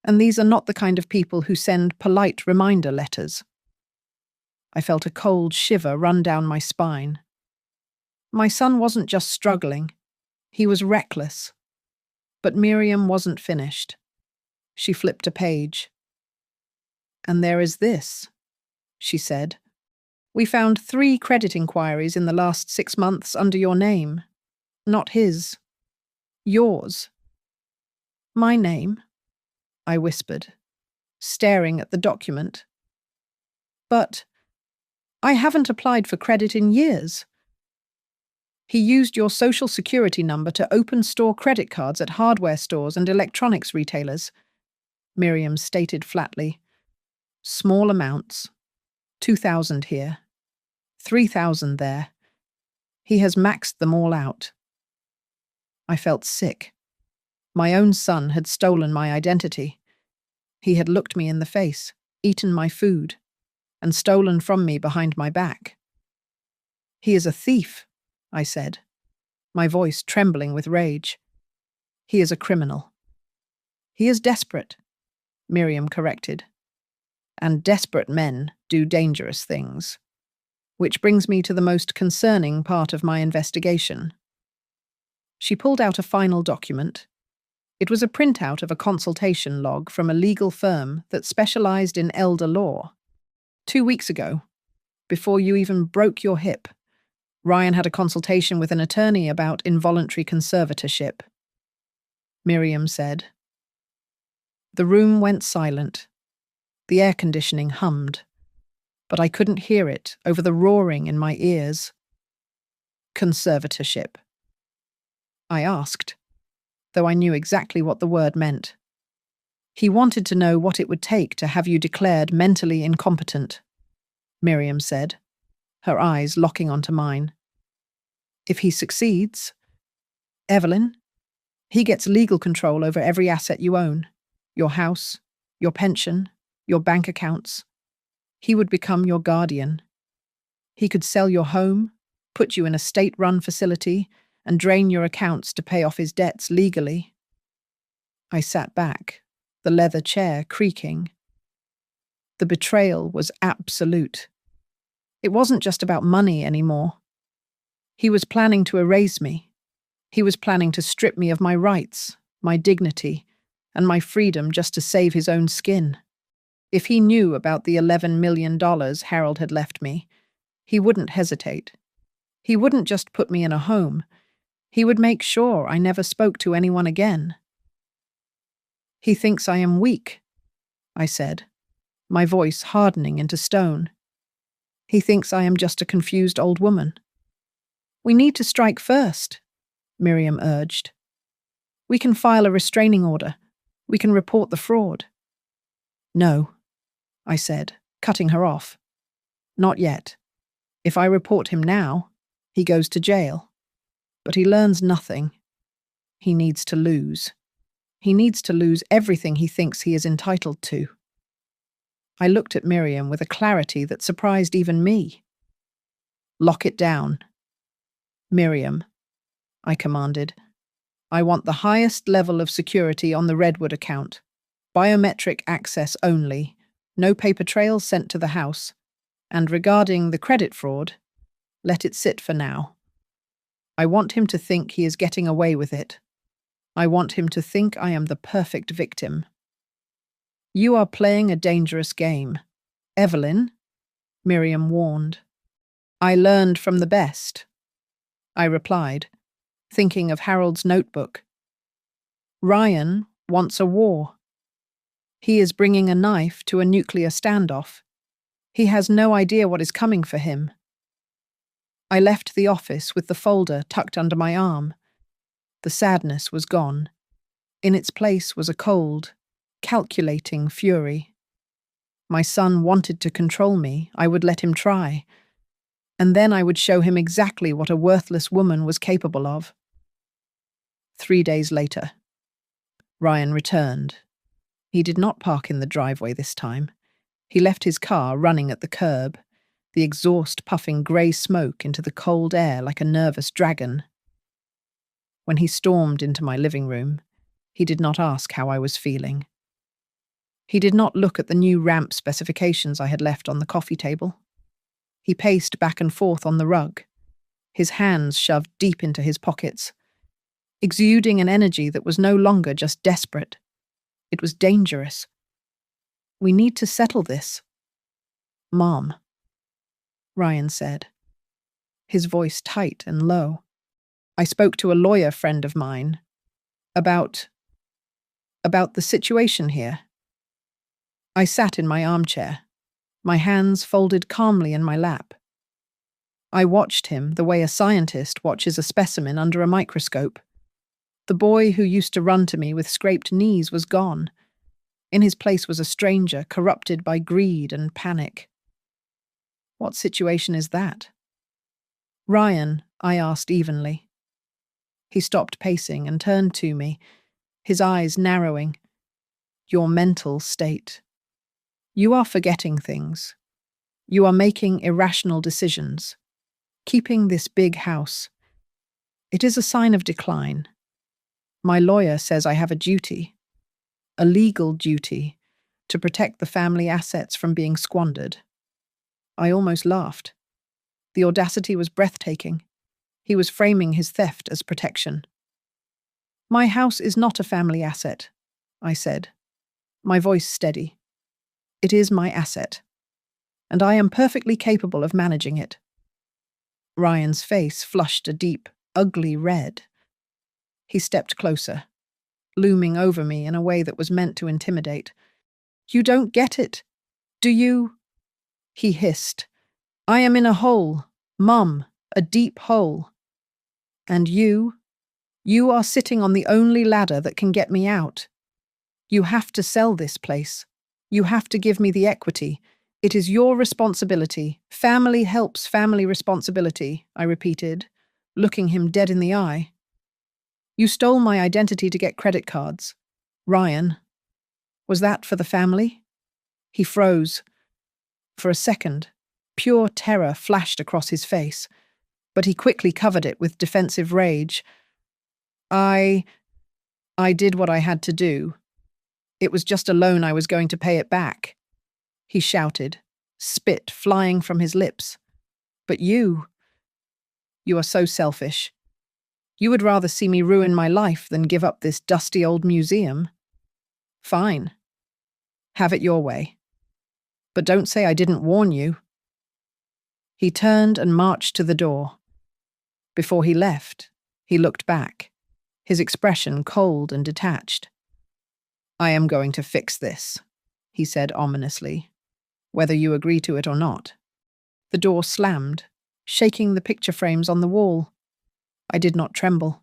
and these are not the kind of people who send polite reminder letters. I felt a cold shiver run down my spine. My son wasn't just struggling, he was reckless. But Miriam wasn't finished. She flipped a page. "And there is this," she said. "We found 3 credit inquiries in the last 6 months under your name. Not his. Yours." "My name?" I whispered, staring at the document. "But I haven't applied for credit in years." "He used your social security number to open store credit cards at hardware stores and electronics retailers," Miriam stated flatly. "Small amounts. 2,000 here. 3,000 there. He has maxed them all out." I felt sick. My own son had stolen my identity. He had looked me in the face, eaten my food, and stolen from me behind my back. "He is a thief," I said, my voice trembling with rage. "He is a criminal." "He is desperate," Miriam corrected. "And desperate men do dangerous things." Which brings me to the most concerning part of my investigation. She pulled out a final document. It was a printout of a consultation log from a legal firm that specialized in elder law. 2 weeks ago, before you even broke your hip, Ryan had a consultation with an attorney about involuntary conservatorship. Miriam said. The room went silent. The air conditioning hummed, but I couldn't hear it over the roaring in my ears. "Conservatorship?" I asked, though I knew exactly what the word meant. "He wanted to know what it would take to have you declared mentally incompetent," Miriam said, her eyes locking onto mine. "If he succeeds, Evelyn, he gets legal control over every asset you own, your house, your pension, your bank accounts. He would become your guardian. He could sell your home, put you in a state-run facility, and drain your accounts to pay off his debts legally." I sat back, the leather chair creaking. The betrayal was absolute. It wasn't just about money anymore. He was planning to erase me. He was planning to strip me of my rights, my dignity, and my freedom just to save his own skin. If he knew about the $11 million Harold had left me, he wouldn't hesitate. He wouldn't just put me in a home. He would make sure I never spoke to anyone again. "He thinks I am weak," I said, my voice hardening into stone. "He thinks I am just a confused old woman." "We need to strike first," Miriam urged. "We can file a restraining order. We can report the fraud." "No," I said, cutting her off. "Not yet. If I report him now, he goes to jail. But he learns nothing. He needs to lose. He needs to lose everything he thinks he is entitled to." I looked at Miriam with a clarity that surprised even me. "Lock it down." "Miriam," I commanded, "I want the highest level of security on the Redwood account. Biometric access only. No paper trails sent to the house. And regarding the credit fraud, let it sit for now. I want him to think he is getting away with it. I want him to think I am the perfect victim." "You are playing a dangerous game, Evelyn," Miriam warned. "I learned from the best," I replied, thinking of Harold's notebook. "Ryan wants a war. He is bringing a knife to a nuclear standoff. He has no idea what is coming for him." I left the office with the folder tucked under my arm. The sadness was gone. In its place was a cold, calculating fury. My son wanted to control me. I would let him try. And then I would show him exactly what a worthless woman was capable of. 3 days later, Ryan returned. He did not park in the driveway this time. He left his car running at the curb. the exhaust puffing grey smoke into the cold air like a nervous dragon. When he stormed into my living room, he did not ask how I was feeling. He did not look at the new ramp specifications I had left on the coffee table. He paced back and forth on the rug, his hands shoved deep into his pockets, exuding an energy that was no longer just desperate. It was dangerous. "We need to settle this." "Mom," Ryan said, his voice tight and low. "I spoke to a lawyer friend of mine about the situation here." I sat in my armchair, my hands folded calmly in my lap. I watched him the way a scientist watches a specimen under a microscope. The boy who used to run to me with scraped knees was gone. In his place was a stranger corrupted by greed and panic. "What situation is that?" "Ryan," I asked evenly. He stopped pacing and turned to me, his eyes narrowing. "Your mental state. You are forgetting things. You are making irrational decisions. Keeping this big house. It is a sign of decline. My lawyer says I have a duty, a legal duty, to protect the family assets from being squandered." I almost laughed. The audacity was breathtaking. He was framing his theft as protection. "My house is not a family asset," I said, my voice steady. "It is my asset, and I am perfectly capable of managing it." Ryan's face flushed a deep, ugly red. He stepped closer, looming over me in a way that was meant to intimidate. "You don't get it, do you?" he hissed. "I am in a hole, Mum, a deep hole. And you are sitting on the only ladder that can get me out. You have to sell this place. You have to give me the equity. It is your responsibility. Family helps family responsibility," I repeated, looking him dead in the eye. "You stole my identity to get credit cards. Ryan, was that for the family?" He froze. For a second, pure terror flashed across his face, but he quickly covered it with defensive rage. I did what I had to do. It was just a loan. I was going to pay it back," he shouted, spit flying from his lips. "But you are so selfish. You would rather see me ruin my life than give up this dusty old museum. Fine. Have it your way. But don't say I didn't warn you." He turned and marched to the door. Before he left, he looked back, his expression cold and detached. "I am going to fix this," he said ominously, "whether you agree to it or not." The door slammed, shaking the picture frames on the wall. I did not tremble.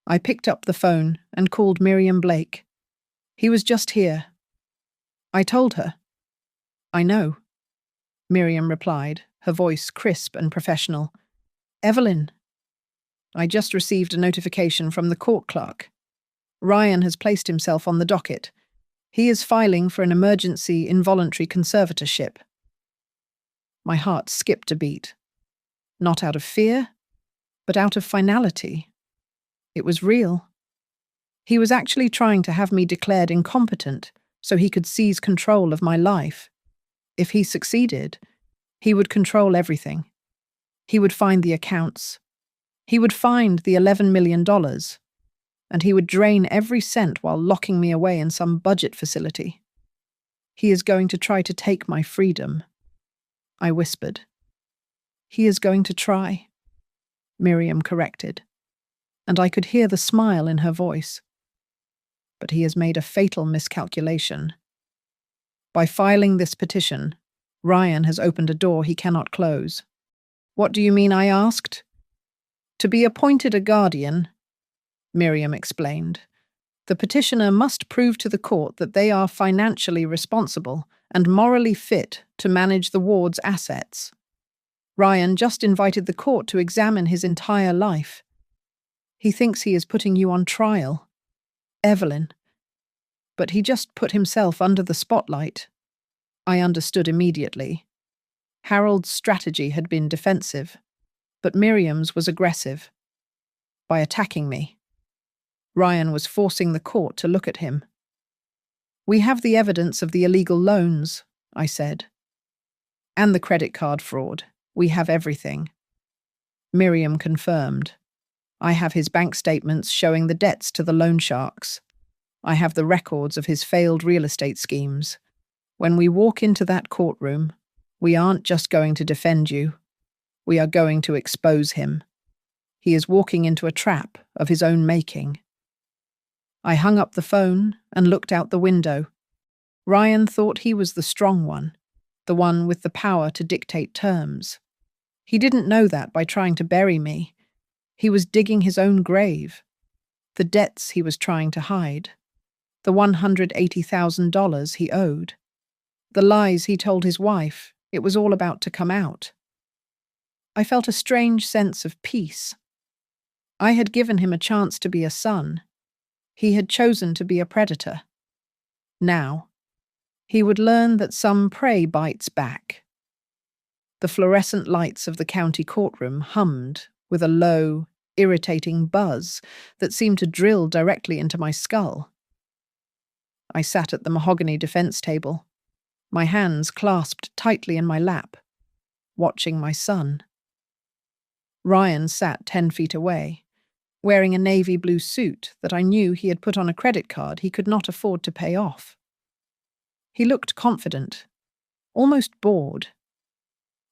I picked up the phone and called Miriam Blake. "He was just here." I told her. "I know," Miriam replied, her voice crisp and professional. "Evelyn, I just received a notification from the court clerk. Ryan has placed himself on the docket. He is filing for an emergency involuntary conservatorship." My heart skipped a beat. Not out of fear, but out of finality. It was real. He was actually trying to have me declared incompetent so he could seize control of my life. If he succeeded, he would control everything. He would find the accounts. He would find the $11 million. And he would drain every cent while locking me away in some budget facility. "He is going to try to take my freedom," I whispered. "He is going to try," Miriam corrected, and I could hear the smile in her voice. "But he has made a fatal miscalculation. By filing this petition, Ryan has opened a door he cannot close." "What do you mean?" I asked. "To be appointed a guardian," Miriam explained, "the petitioner must prove to the court that they are financially responsible and morally fit to manage the ward's assets. Ryan just invited the court to examine his entire life. He thinks he is putting you on trial, Evelyn. But he just put himself under the spotlight." I understood immediately. Harold's strategy had been defensive, but Miriam's was aggressive, by attacking me. Ryan was forcing the court to look at him. "We have the evidence of the illegal loans," I said. "And the credit card fraud. We have everything." Miriam confirmed. "I have his bank statements showing the debts to the loan sharks. I have the records of his failed real estate schemes. When we walk into that courtroom, we aren't just going to defend you. We are going to expose him. He is walking into a trap of his own making." I hung up the phone and looked out the window. Ryan thought he was the strong one, the one with the power to dictate terms. He didn't know that by trying to bury me. He was digging his own grave. The debts he was trying to hide. The $180,000 he owed. The lies he told his wife. It was all about to come out. I felt a strange sense of peace. I had given him a chance to be a son. He had chosen to be a predator. Now, he would learn that some prey bites back. The fluorescent lights of the county courtroom hummed with a low, irritating buzz that seemed to drill directly into my skull. I sat at the mahogany defense table, my hands clasped tightly in my lap, watching my son. Ryan sat 10 feet away, wearing a navy blue suit that I knew he had put on a credit card he could not afford to pay off. He looked confident, almost bored,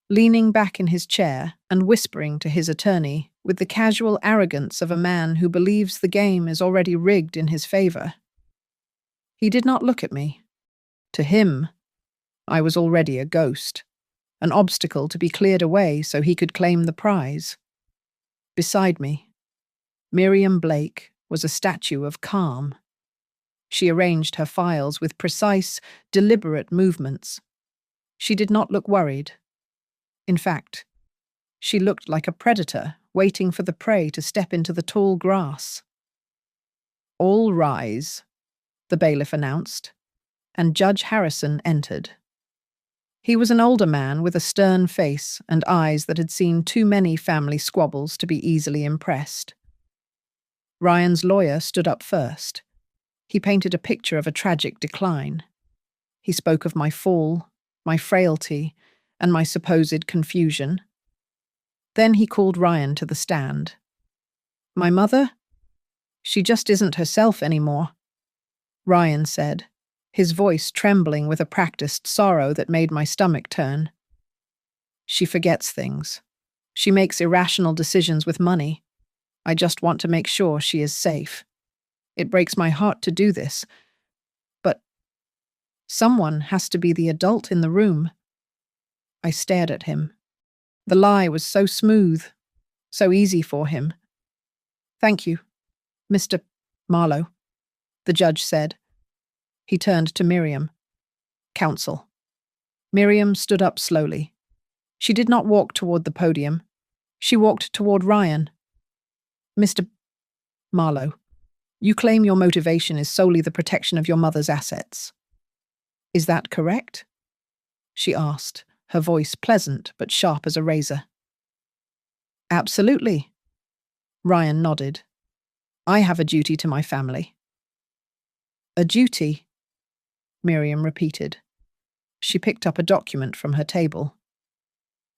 leaning back in his chair and whispering to his attorney with the casual arrogance of a man who believes the game is already rigged in his favor. He did not look at me. To him, I was already a ghost, an obstacle to be cleared away so he could claim the prize. Beside me, Miriam Blake was a statue of calm. She arranged her files with precise, deliberate movements. She did not look worried. In fact, she looked like a predator waiting for the prey to step into the tall grass. "All rise," the bailiff announced, and Judge Harrison entered. He was an older man with a stern face and eyes that had seen too many family squabbles to be easily impressed. Ryan's lawyer stood up first. He painted a picture of a tragic decline. He spoke of my fall, my frailty, and my supposed confusion. Then he called Ryan to the stand. "My mother? She just isn't herself anymore," Ryan said, his voice trembling with a practiced sorrow that made my stomach turn. "She forgets things. She makes irrational decisions with money. I just want to make sure she is safe. It breaks my heart to do this. But someone has to be the adult in the room." I stared at him. The lie was so smooth, so easy for him. "Thank you, Mr. Marlowe," the judge said. He turned to Miriam. "Counsel." Miriam stood up slowly. She did not walk toward the podium. She walked toward Ryan. "Mr. Marlowe, you claim your motivation is solely the protection of your mother's assets. Is that correct?" she asked, her voice pleasant but sharp as a razor. "Absolutely." Ryan nodded. "I have a duty to my family." "A duty?" Miriam repeated. She picked up a document from her table.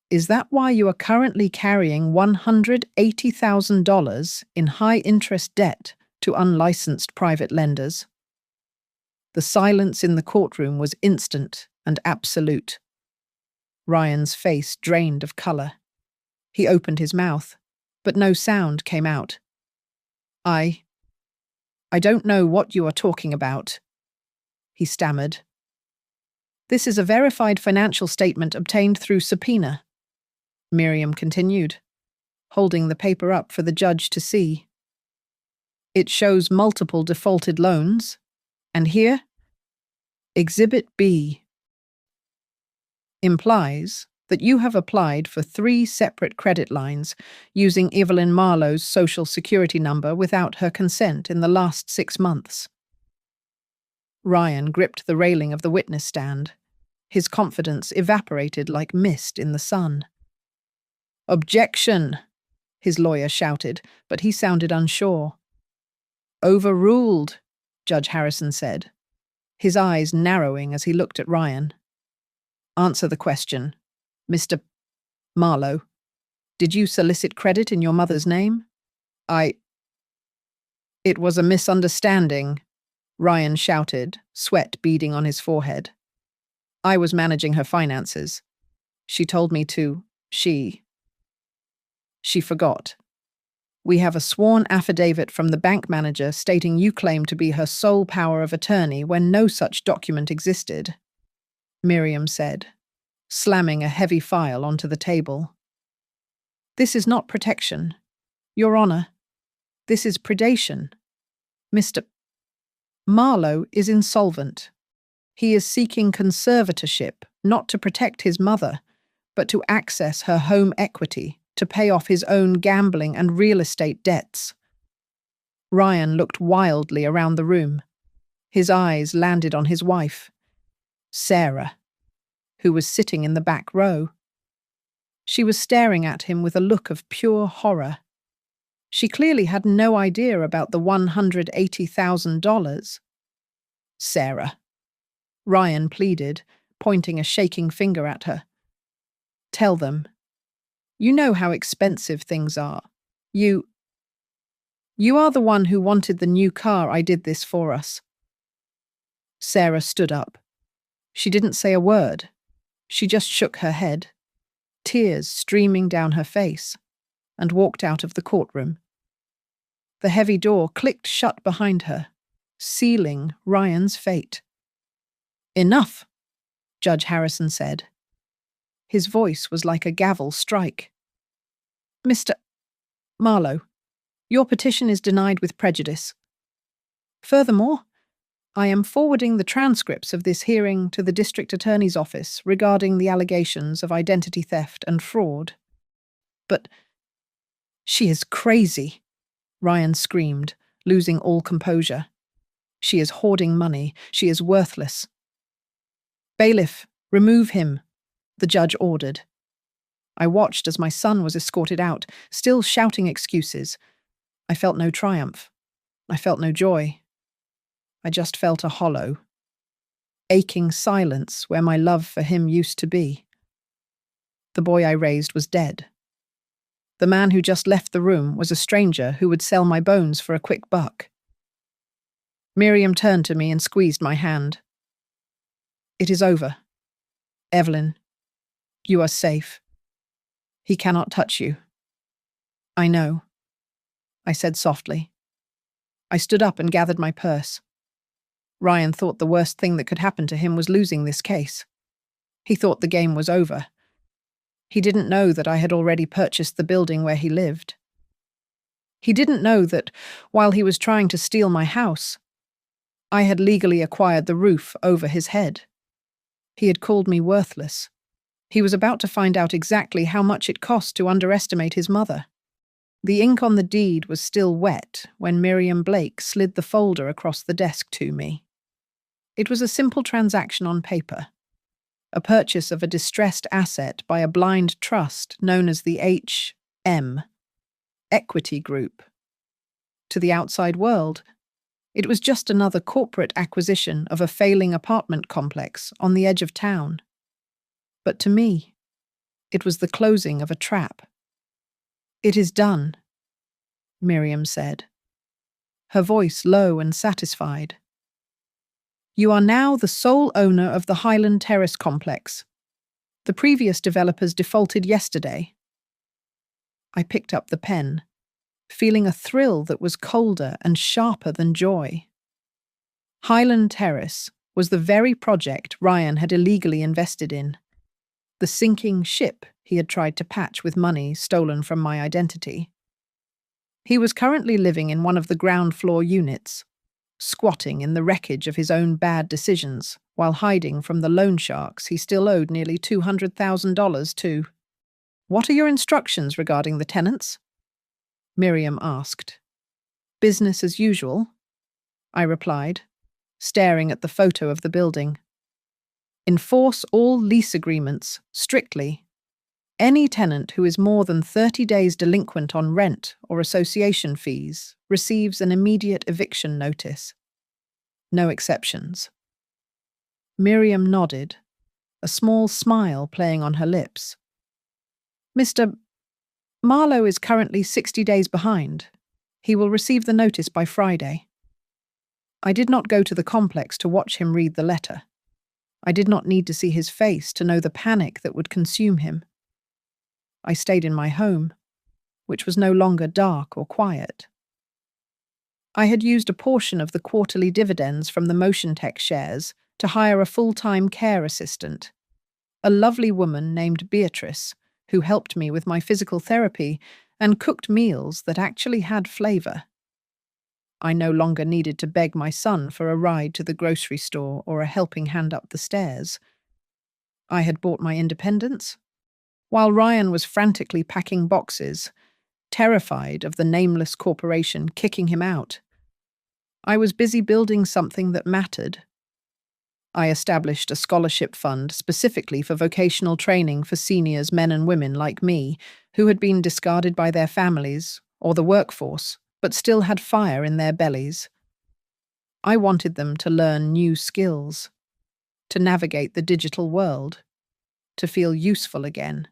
"Is that why you are currently carrying $180,000 in high-interest debt to unlicensed private lenders?" The silence in the courtroom was instant and absolute. Ryan's face drained of color. He opened his mouth, but no sound came out. I don't know what you are talking about," he stammered. "This is a verified financial statement obtained through subpoena," Miriam continued, holding the paper up for the judge to see. "It shows multiple defaulted loans, and here, Exhibit B implies that you have applied for 3 separate credit lines using Evelyn Marlowe's social security number without her consent in the last 6 months. Ryan gripped the railing of the witness stand. His confidence evaporated like mist in the sun. "Objection!" his lawyer shouted, but he sounded unsure. "Overruled," Judge Harrison said, his eyes narrowing as he looked at Ryan. "Answer the question. Mr. Marlowe, did you solicit credit in your mother's name?" It was a misunderstanding," Ryan shouted, sweat beading on his forehead. "I was managing her finances. She told me to. She forgot. We have a sworn affidavit from the bank manager stating you claim to be her sole power of attorney when no such document existed," Miriam said, slamming a heavy file onto the table. "This is not protection. Your Honor, this is predation. Mr. Marlowe is insolvent. He is seeking conservatorship, not to protect his mother, but to access her home equity to pay off his own gambling and real estate debts." Ryan looked wildly around the room. His eyes landed on his wife, Sarah, who was sitting in the back row. She was staring at him with a look of pure horror. She clearly had no idea about the $180,000. "Sarah," Ryan pleaded, pointing a shaking finger at her. "Tell them. You know how expensive things are. You are the one who wanted the new car. I did this for us." Sarah stood up. She didn't say a word. She just shook her head, tears streaming down her face, and walked out of the courtroom. The heavy door clicked shut behind her, sealing Ryan's fate. "Enough," Judge Harrison said. His voice was like a gavel strike. "Mr. Marlowe, your petition is denied with prejudice. Furthermore, I am forwarding the transcripts of this hearing to the District Attorney's Office regarding the allegations of identity theft and fraud." "But she is crazy," Ryan screamed, losing all composure. "She is hoarding money. She is worthless." "Bailiff, remove him," the judge ordered. I watched as my son was escorted out, still shouting excuses. I felt no triumph. I felt no joy. I just felt a hollow, aching silence where my love for him used to be. The boy I raised was dead. The man who just left the room was a stranger who would sell my bones for a quick buck. Miriam turned to me and squeezed my hand. "It is over. Evelyn, you are safe. He cannot touch you." "I know," I said softly. I stood up and gathered my purse. Ryan thought the worst thing that could happen to him was losing this case. He thought the game was over. He didn't know that I had already purchased the building where he lived. He didn't know that, while he was trying to steal my house, I had legally acquired the roof over his head. He had called me worthless. He was about to find out exactly how much it cost to underestimate his mother. The ink on the deed was still wet when Miriam Blake slid the folder across the desk to me. It was a simple transaction on paper, a purchase of a distressed asset by a blind trust known as the H.M. Equity Group. To the outside world, it was just another corporate acquisition of a failing apartment complex on the edge of town. But to me, it was the closing of a trap. "It is done," Miriam said, her voice low and satisfied. "You are now the sole owner of the Highland Terrace complex. The previous developers defaulted yesterday." I picked up the pen, feeling a thrill that was colder and sharper than joy. Highland Terrace was the very project Ryan had illegally invested in. The sinking ship he had tried to patch with money stolen from my identity. He was currently living in one of the ground floor units, squatting in the wreckage of his own bad decisions while hiding from the loan sharks he still owed nearly $200,000 to. "What are your instructions regarding the tenants?" Miriam asked. "Business as usual," I replied, staring at the photo of the building. Enforce all lease agreements strictly. Any tenant who is more than 30 days delinquent on rent or association fees receives an immediate eviction notice. No exceptions. Miriam nodded, a small smile playing on her lips. Mr. Marlowe is currently 60 days behind. He will receive the notice by Friday. I did not go to the complex to watch him read the letter. I did not need to see his face to know the panic that would consume him. I stayed in my home, which was no longer dark or quiet. I had used a portion of the quarterly dividends from the Motion Tech shares to hire a full-time care assistant, a lovely woman named Beatrice, who helped me with my physical therapy and cooked meals that actually had flavor. I no longer needed to beg my son for a ride to the grocery store or a helping hand up the stairs. I had bought my independence, while Ryan was frantically packing boxes, terrified of the nameless corporation kicking him out. I was busy building something that mattered. I established a scholarship fund specifically for vocational training for seniors, men and women like me, who had been discarded by their families or the workforce, but still had fire in their bellies. I wanted them to learn new skills, to navigate the digital world, to feel useful again.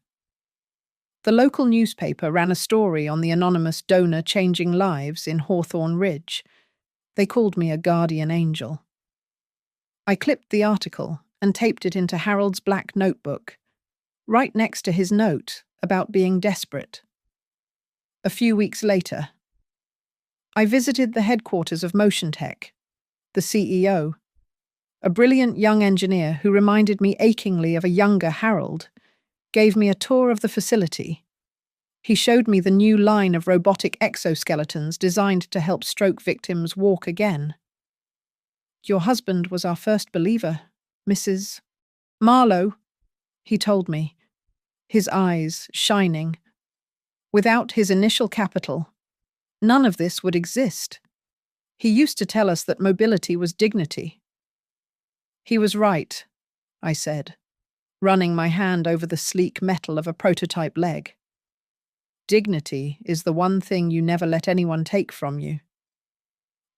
The local newspaper ran a story on the anonymous donor changing lives in Hawthorne Ridge. They called me a guardian angel. I clipped the article and taped it into Harold's black notebook, right next to his note about being desperate. A few weeks later, I visited the headquarters of Motion Tech. The CEO, a brilliant young engineer who reminded me achingly of a younger Harold, gave me a tour of the facility. He showed me the new line of robotic exoskeletons designed to help stroke victims walk again. Your husband was our first believer, Mrs. Marlowe, he told me, his eyes shining. Without his initial capital, none of this would exist. He used to tell us that mobility was dignity. He was right, I said, running my hand over the sleek metal of a prototype leg. Dignity is the one thing you never let anyone take from you.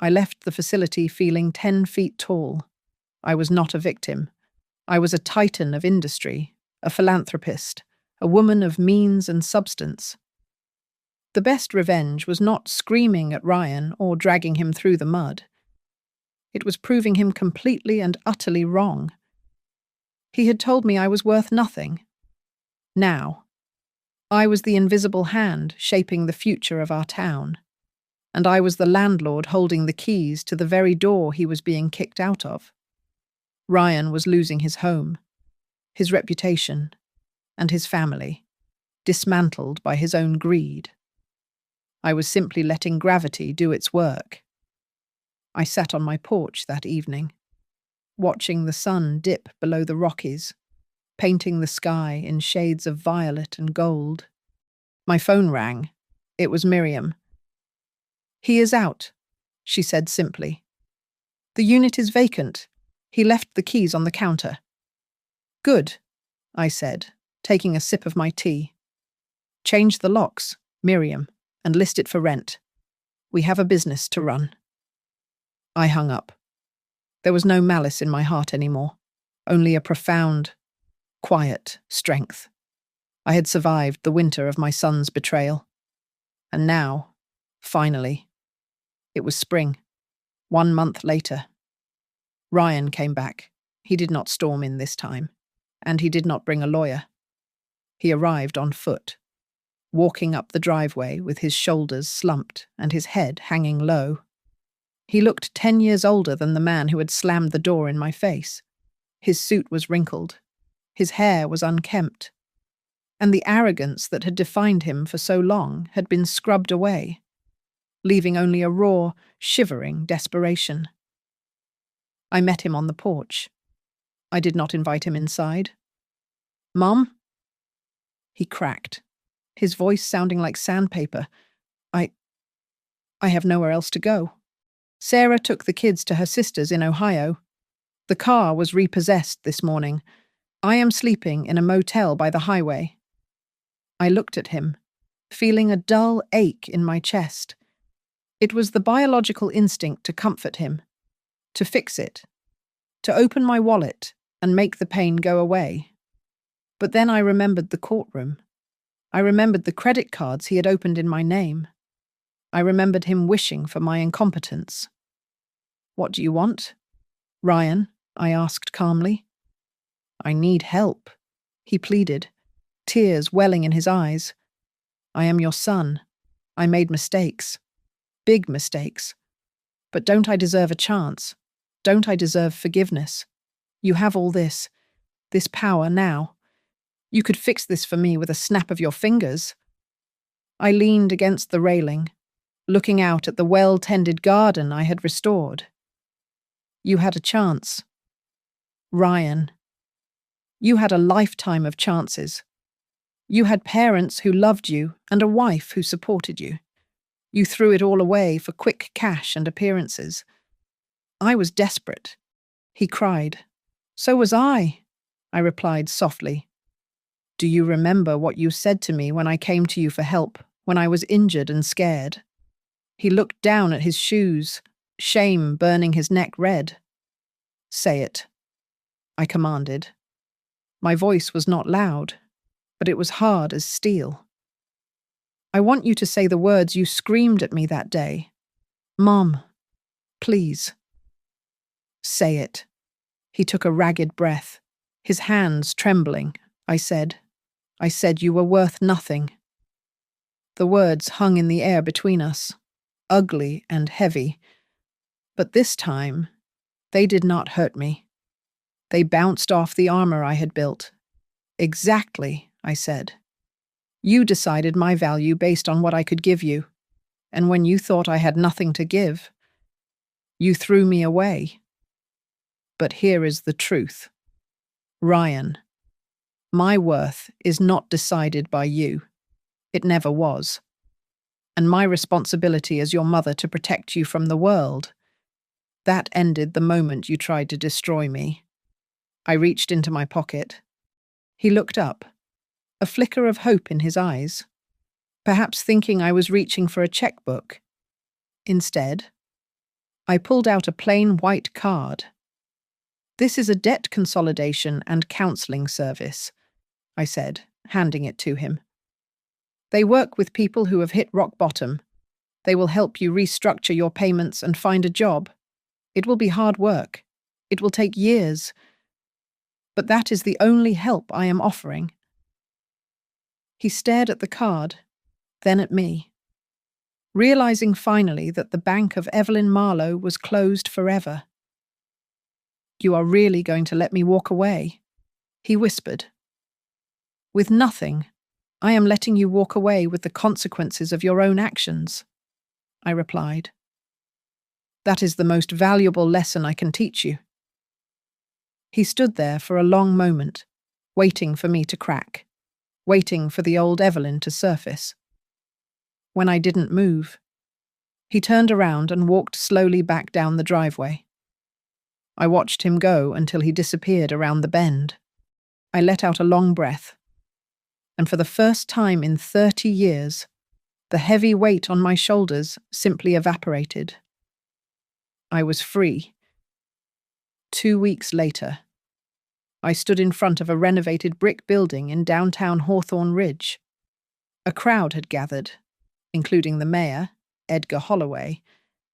I left the facility feeling 10 feet tall. I was not a victim. I was a titan of industry, a philanthropist, a woman of means and substance. The best revenge was not screaming at Ryan or dragging him through the mud. It was proving him completely and utterly wrong. He had told me I was worth nothing. Now, I was the invisible hand shaping the future of our town, and I was the landlord holding the keys to the very door he was being kicked out of. Ryan was losing his home, his reputation, and his family, dismantled by his own greed. I was simply letting gravity do its work. I sat on my porch that evening, watching the sun dip below the Rockies, painting the sky in shades of violet and gold. My phone rang. It was Miriam. "He is out," she said simply. "The unit is vacant. He left the keys on the counter." "Good," I said, taking a sip of my tea. "Change the locks, Miriam, and list it for rent. We have a business to run." I hung up. There was no malice in my heart anymore, only a profound, quiet strength. I had survived the winter of my son's betrayal. And now, finally, it was spring, 1 month later. Ryan came back. He did not storm in this time, and he did not bring a lawyer. He arrived on foot, walking up the driveway with his shoulders slumped and his head hanging low. He looked 10 years older than the man who had slammed the door in my face. His suit was wrinkled. His hair was unkempt. And the arrogance that had defined him for so long had been scrubbed away, leaving only a raw, shivering desperation. I met him on the porch. I did not invite him inside. "Mom?" He cracked, his voice sounding like sandpaper. I have nowhere else to go. Sarah took the kids to her sister's in Ohio. The car was repossessed this morning. I am sleeping in a motel by the highway. I looked at him, feeling a dull ache in my chest. It was the biological instinct to comfort him, to fix it, to open my wallet and make the pain go away. But then I remembered the courtroom. I remembered the credit cards he had opened in my name. I remembered him wishing for my incompetence. "What do you want?" "Ryan," I asked calmly. "I need help," he pleaded, tears welling in his eyes. "I am your son. I made mistakes. Big mistakes. But don't I deserve a chance? Don't I deserve forgiveness? You have all this power now. You could fix this for me with a snap of your fingers." I leaned against the railing, looking out at the well-tended garden I had restored. "You had a chance. Ryan. You had a lifetime of chances. You had parents who loved you and a wife who supported you. You threw it all away for quick cash and appearances." I was desperate. He cried. "So was I," I replied softly. "Do you remember what you said to me when I came to you for help, when I was injured and scared?" He looked down at his shoes, shame burning his neck red. "Say it," I commanded. My voice was not loud, but it was hard as steel. "I want you to say the words you screamed at me that day. Mom, please." "Say it." He took a ragged breath, his hands trembling. I said you were worth nothing." The words hung in the air between us, ugly and heavy. But this time, they did not hurt me. They bounced off the armor I had built. "Exactly," I said. "You decided my value based on what I could give you, and when you thought I had nothing to give, you threw me away. But here is the truth. Ryan, my worth is not decided by you. It never was. And my responsibility as your mother to protect you from the world, that ended the moment you tried to destroy me." I reached into my pocket. He looked up, a flicker of hope in his eyes, perhaps thinking I was reaching for a checkbook. Instead, I pulled out a plain white card. "This is a debt consolidation and counseling service," I said, handing it to him. "They work with people who have hit rock bottom. They will help you restructure your payments and find a job. It will be hard work. It will take years. But that is the only help I am offering." He stared at the card, then at me, realizing finally that the bank of Evelyn Marlowe was closed forever. "You are really going to let me walk away?" he whispered. "With nothing. I am letting you walk away with the consequences of your own actions," I replied. "That is the most valuable lesson I can teach you." He stood there for a long moment, waiting for me to crack, waiting for the old Evelyn to surface. When I didn't move, he turned around and walked slowly back down the driveway. I watched him go until he disappeared around the bend. I let out a long breath, and for the first time in 30 years, the heavy weight on my shoulders simply evaporated. I was free. 2 weeks later, I stood in front of a renovated brick building in downtown Hawthorne Ridge. A crowd had gathered, including the mayor, Edgar Holloway,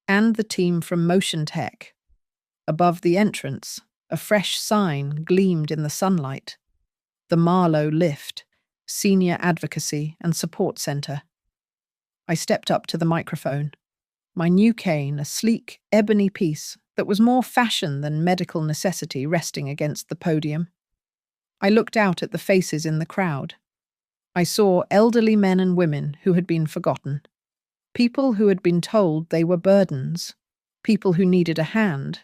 and the team from Motion Tech. Above the entrance, a fresh sign gleamed in the sunlight. The Marlowe Lift, Senior Advocacy and Support Center. I stepped up to the microphone, my new cane a sleek, ebony piece that was more fashion than medical necessity resting against the podium. I looked out at the faces in the crowd. I saw elderly men and women who had been forgotten, people who had been told they were burdens, people who needed a hand,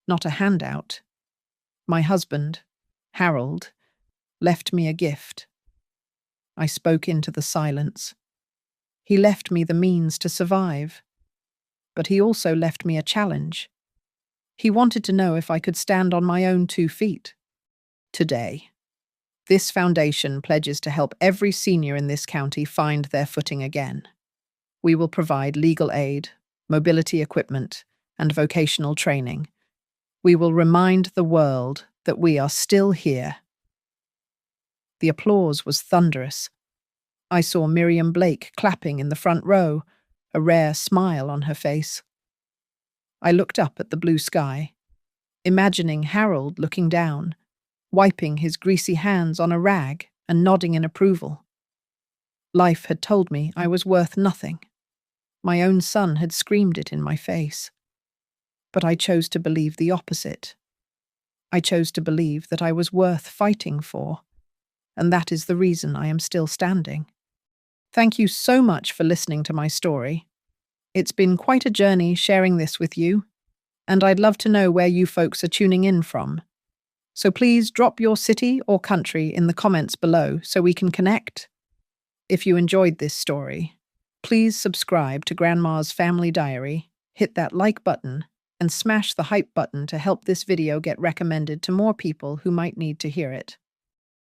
not a handout. My husband, Harold, left me a gift. I spoke into the silence. He left me the means to survive, but he also left me a challenge. He wanted to know if I could stand on my own 2 feet. Today, this foundation pledges to help every senior in this county find their footing again. We will provide legal aid, mobility equipment, and vocational training. We will remind the world that we are still here. The applause was thunderous. I saw Miriam Blake clapping in the front row, a rare smile on her face. I looked up at the blue sky, imagining Harold looking down, wiping his greasy hands on a rag and nodding in approval. Life had told me I was worth nothing. My own son had screamed it in my face. But I chose to believe the opposite. I chose to believe that I was worth fighting for, and that is the reason I am still standing. Thank you so much for listening to my story. It's been quite a journey sharing this with you, and I'd love to know where you folks are tuning in from. So please drop your city or country in the comments below so we can connect. If you enjoyed this story, please subscribe to Grandma's Family Diary, hit that like button, and smash the hype button to help this video get recommended to more people who might need to hear it.